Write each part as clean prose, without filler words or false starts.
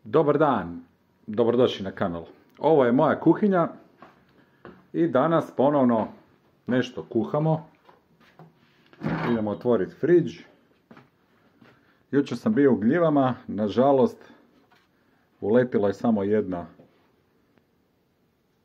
Dobar dan, dobrodošli na kanal. Ovo je moja kuhinja i danas ponovno nešto kuhamo. Idemo otvoriti friž. Jučer sam bio u Gljivama, nažalost uletila je samo jedna,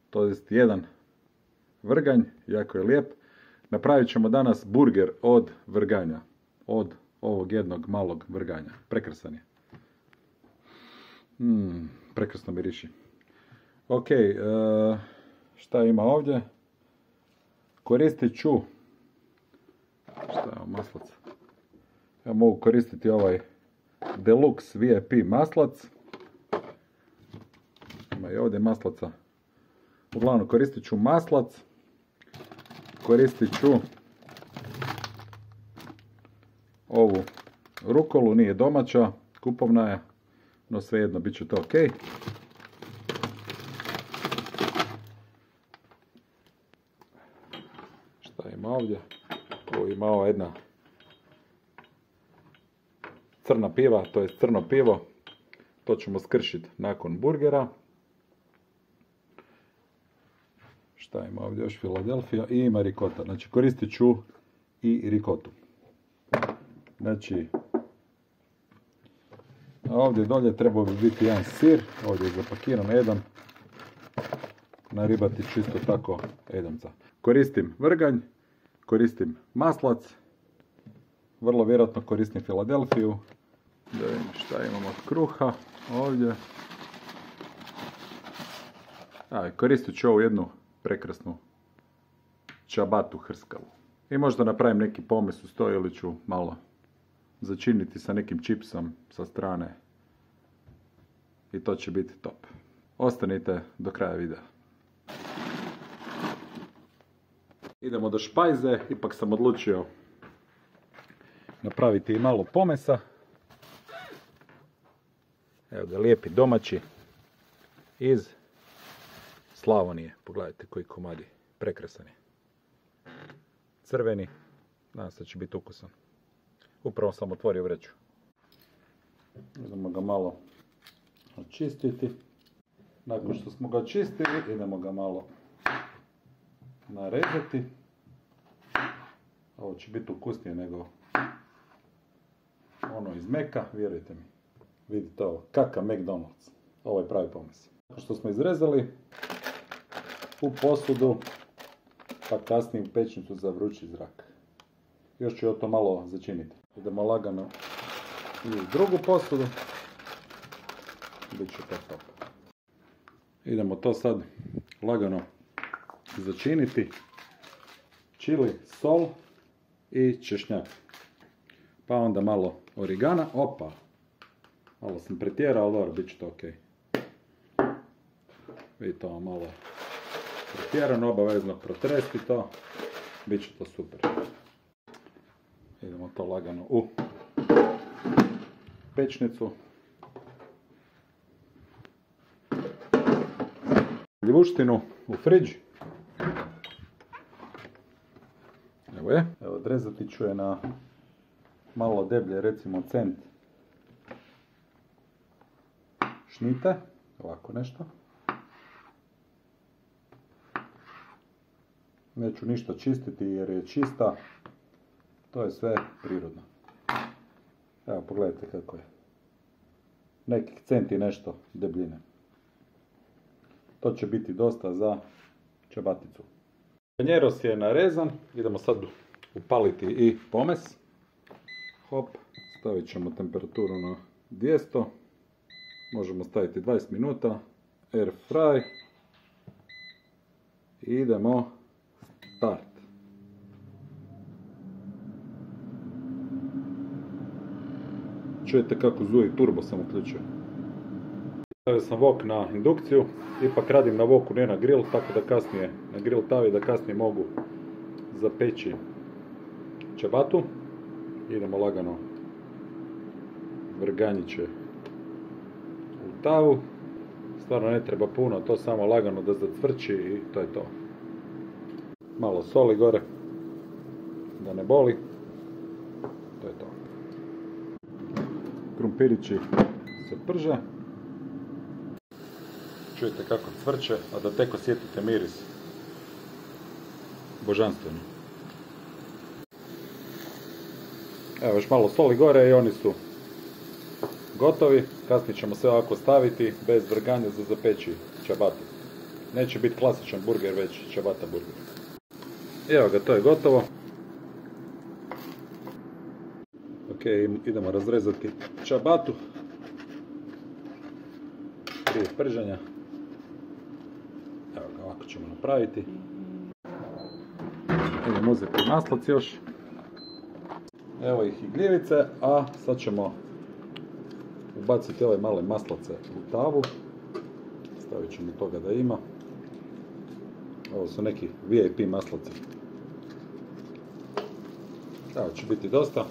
to jest jedan vrganj, jako je lijep. Napravit ćemo danas burger od vrganja, od ovog jednog malog vrganja. Prekrasan je. Prekrasno miriši. Ok, šta ima ovdje? Koristit ću, šta je ovo maslac? Ja mogu koristiti ovaj Deluxe VIP maslac. Ima i ovdje maslaca. Uglavnom koristit ću maslac. Koristit ću ovu rukolu, nije domaća, kupovna je, no svejedno bit će to ok. Šta ima ovdje? Ovo ima ova jedna crna piva, to je crno pivo. To ćemo skršiti nakon burgera. Šta ima ovdje još? Philadelphia i ima rikota. Znači koristit ću i rikotu. Znači, a ovdje dolje trebao bi biti jedan sir. Ovdje je zapakiran jedan. Naribati čisto tako edamca. Koristim vrganj, koristim maslac. Vrlo vjerojatno koristim Philadelphiju. Da vidimo šta imamo od kruha ovdje. Koristit ću ovu jednu prekrasnu čabatu hrskavu. I možda napravim neki pomes uz to ili ću malo začiniti sa nekim čipsom sa strane. I to će biti top. Ostanite do kraja videa. Idemo do špajze. Ipak sam odlučio napraviti i malo pomesa. Evo ga, lijepi domaći iz Slavonije. Pogledajte koji komadi. Prekrasan je. Crveni. Nadam se da će biti ukusan. Upravo sam otvorio vreću. Idemo ga malo očistiti. Nakon što smo ga očistili, idemo ga malo narezati. Ovo će biti ukusnije nego ono iz Meka, vjerujte mi. Vidite ovo, kakav McDonald's. Ovo je pravi pomes. Nakon što smo izrezali u posudu, pa kasnije u pećnicu za vrući zrak. Još ću to malo začiniti. Idemo lagano i u drugu posudu. Biće to top. Idemo to sad lagano začiniti. Čili, sol i češnjak. Pa onda malo origana. Opa! Malo sam pretjerao, ali dobro, bit će to ok. Vidite ovo malo pretjerano, obavezno protresti to. Bit će to super. Idemo to lagano u pečnicu. Ljevuštinu u friž. Evo je. Evo, odrezati ću je na malo deblje, recimo cent šnite. Ovako nešto. Neću ništa čistiti jer je čista. To je sve prirodno. Evo, pogledajte kako je. Nekih centi nešto debljine. To će biti dosta za čabaticu. Panjeros je narezan. Idemo sad upaliti i pomes. Hop, stavit ćemo temperaturu na 200. Možemo staviti 20 minuta. Air fry. I idemo start. Čujete kako zuji, turbo sam uključio. Stavio sam wok na indukciju, ipak radim na woku, ne na grill, tako da kasnije, na grill tavi, da kasnije mogu zapeći čabatu. Idemo lagano vrganjiće u tavu. Stvarno ne treba puno, to samo lagano da zacvrči i to je to. Malo soli gore, da ne boli. To je to. Krumpirići se prže. Čujete kako cvrče, a da tek osjetite miris. Božanstveno. Evo još malo soli gore i oni su gotovi. Kasnije ćemo sve ovako staviti bez vrganja za zapeći ciabatta. Neće biti klasičan burger, već ciabatta burger. Evo ga, to je gotovo. Ok, idemo razrezati ciabattu prije prženja. Evo ga, ovako ćemo napraviti. Idemo uzeti maslac još. Evo ih i gljivice, a sad ćemo ubaciti ove male maslace u tavu. Stavit ćemo toga da ima. Ovo su neki VIP maslaci. Evo će biti dosta.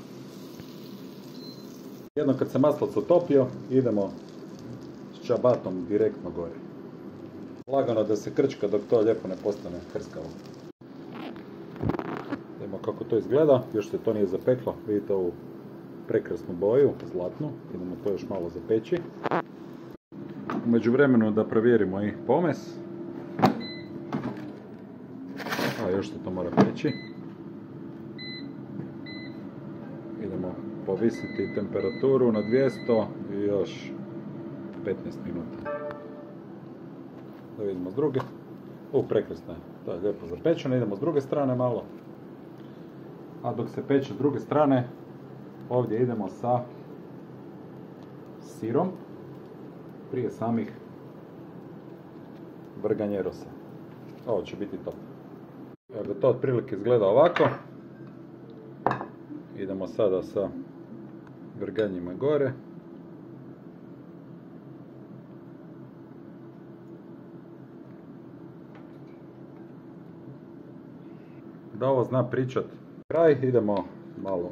Jednom kad se maslac otopio, idemo s ciabattom direktno gore. Lagano da se krčka dok to lijepo ne postane krskavo. Vidimo kako to izgleda, još se to nije zapeklo, vidite ovu prekrasnu boju, zlatnu, idemo to još malo zapeći. U međuvremenu da provjerimo i pomes. A još se to mora peći. Idemo povisiti temperaturu na 200 i još 15 minuta. Da vidimo s druge. Prekrasno je, to je lijepo zapečeno, idemo s druge strane malo. A dok se peče s druge strane, ovdje idemo sa sirom prije samih vrganjerosa. Ovo će biti top. Evo to otprilike izgleda ovako. Idemo sada sa vrganjima gore. Da ovo zna pričat kraj, idemo malo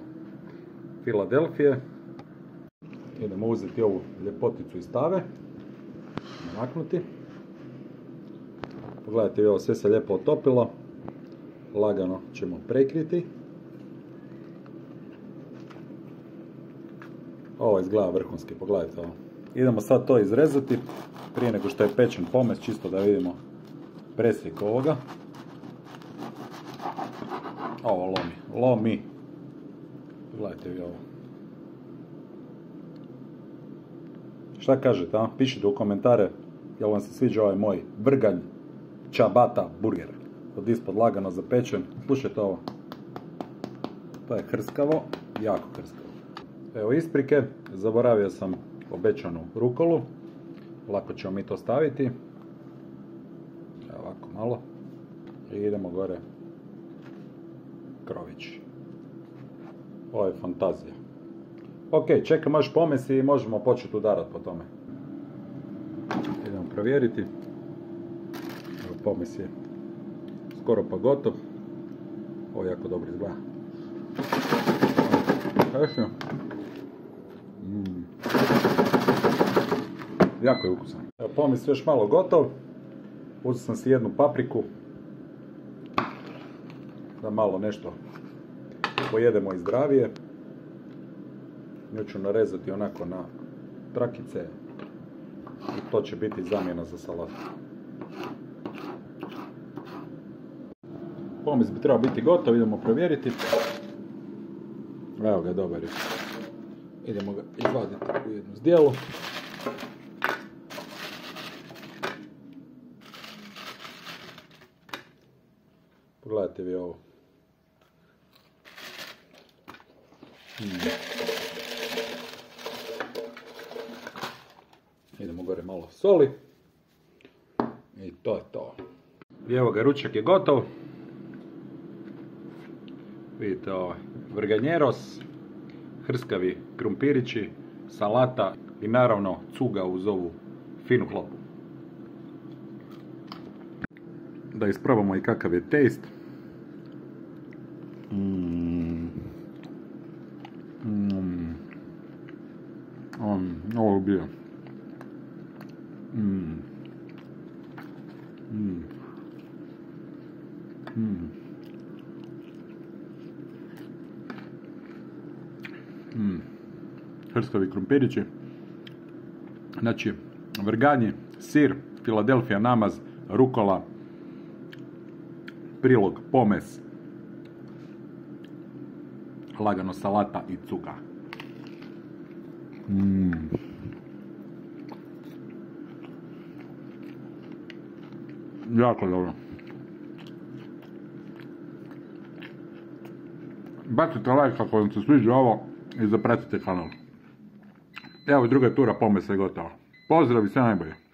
Filadelfije. Idemo uzeti ovu ljepoticu iz tave, namaknuti. Pogledajte, ovo sve se lijepo otopilo. Lagano ćemo prekriti. Ovo izgleda vrhunski, pogledajte ovo. Idemo sad to izrezati prije nego što je pečen pomes, čisto da vidimo preslik ovoga. Ovo lomi. Gledajte vi ovo. Šta kažete, a? Pišite u komentare jel vam se sviđa ovaj moj vrganj ciabatta burger. Od ispod lagano zapečen. Slušajte ovo. To je krskavo, jako krskavo. Evo isprike, zaboravio sam obećanu rukolu. Lako ćemo mi to staviti. Evo ovako malo. I idemo gore krović. Ovo je fantazija. Ok, čekamo još pomes i možemo početi udarati po tome. Idemo provjeriti. Evo, pomes je skoro pa gotov. Ovo jako dobro izgleda. Jako je ukusan. Evo, pomes je još malo gotov. Uzeo sam si jednu papriku. Da malo nešto pojedemo i zdravije. Nju ću narezati onako na trakice i to će biti zamjena za salatu. Pomes bi trebao biti gotov, idemo provjeriti. Evo ga, dobar je. Idemo ga izvaditi u jednu zdjelu. Pogledajte vi ovo. Idemo gore malo soli. I to je to. I evo ga, ručak je gotov. Vidite ovaj vrganjeros, hrskavi krumpirići, salata i naravno cuga uz ovu finu klopu. Da isprobamo i kakav je taste. Ovo ubija. Hrskavi krumpirići. Znači, vrganje, sir, Philadelphia namaz, rukola, prilog pomes, lagano salata i cuga. Jako dobro. Bacite like ako vam se sviđa ovo i zapratite kanal. Evo druga tura pomesa je gotova. Pozdrav i sve najbolje.